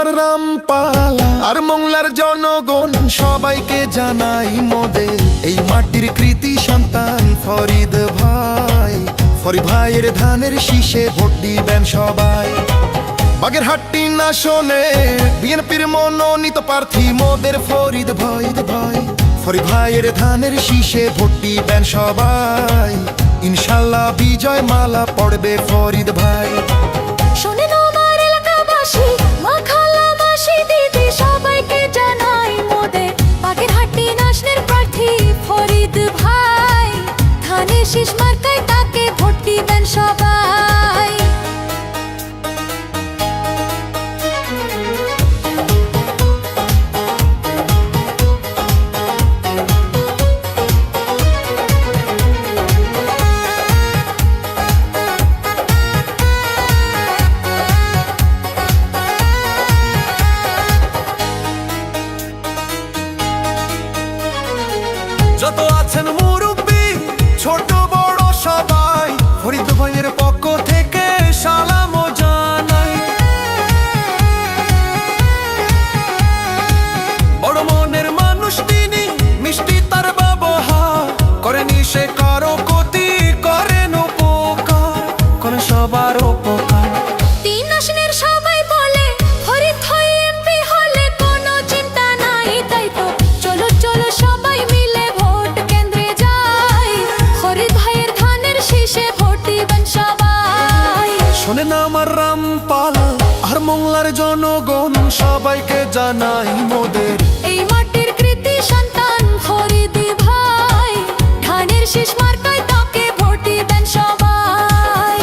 আমার রামপালা আর মংলার জনগণ সবাইকে জানাই মোদের এই মাটির কৃতি সন্তান ফরিদ ভাই। ফরিদ ভাইয়ের ধানের শীষে ভোট দিবেন সবাই। বাগেরহাট্টি না শোনে বিএনপির মনোনীত প্রার্থী মোদের ফরিদ ভাই। ফরিদ ভাইয়ের ধানের শীষে ভোট দিবেন সবাই। ইনশাল্লাহ বিজয় মালা পড়বে ফরিদ ভাই। শোনেন আমার এলাকাবাসী, মা খালাবাসী, দিদি সবাইকে জানাই মোদের বাগেরহাট্টি আসনের প্রার্থী ফরিদ ভাই। ধানের শীষ মার্কায় তাকে ভোট দিবেন সবাই। যত আছেন মুরব্বী ছোট বড় সবাই, ফরিদ ভাইয়ের পক্ষ থেকে সালাম জানাই। বড় মনের মানুষ তিনি, মিষ্টি তার ব্যবহার, করেনি সে কারো ক্ষতি, করেন উপকার, করেন সবার উপকার। তিন আসনের সবাই বলে ফরিদ ভাই এমপি হলে কোনো চিন্তা নাই। তাই তো চলো চলো সবাই মিলে ভোট কেন্দ্রে যাই। ফরিদ ভাইয়ের ধানের শীষে ভোট দিবেন সবাই। শোনেন আমার রামপালা আর মংলার জনগণ সবাইকে জানাই মোদের এই মাটির কৃতি সন্তান ফরিদ ভাই। ধানের শীষ মার্কায় তাকে ভোট দিবেন সবাই।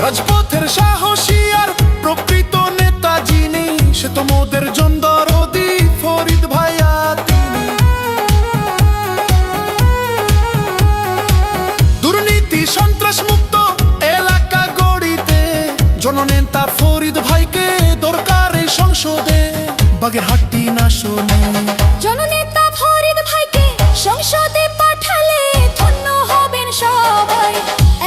রাজপথের সাহসী আর প্রকৃত নেতা যিনি, সে তো মোদের জনদরদি ফরিদ ভাইয়া তিনি। দুর্নীতি সন্ত্রাস মুক্ত এলাকা গড়িতে জননেতা ফরিদ ভাইকে দরকার এই সংসদে। বাগেরহাট্টি না শোনে জননেতা ফরিদ ভাইকে সংসদে পাঠালে ধন্য হবেন সবাই।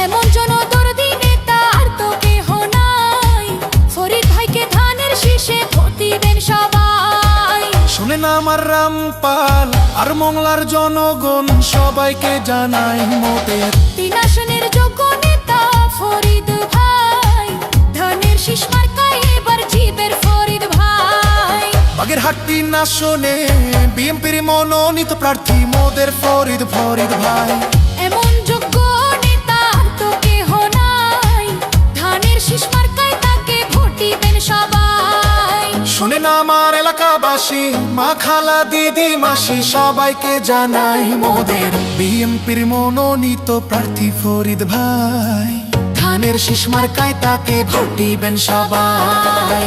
এমন জনদরদি নেতা আর তো কেহ নাই। ফরিদ ভাইকে ধানের শীষে ভোট দিবেন সবাই। শোনেন আমার রামপাল আর মংলার জনগণ সবাইকে জানাই মোদের তিন আসনের যোগ্য নেতা ফরিদ ভাই। ধানের শীষ মার্কায় এবার জিবের ফরিদ ভাই। বাগেরহাট্টি না শোনে বিএনপির মনোনীত প্রার্থী মোদের ফরিদ ভাই। এমন যোগ্য নেতা আর তো কেহ নাই। ধানের শীষ মার্কায় তাকে ভোট দিবেন সবাই। শোনেন আমার এলাকাবাসী, মা খালা দিদি মাসি সবাইকে জানাই মোদের বিএনপির মনোনীত প্রার্থী ফরিদ ভাই। ধানের শীষ মার্কায় তাকে ভোট দিবেন সবাই।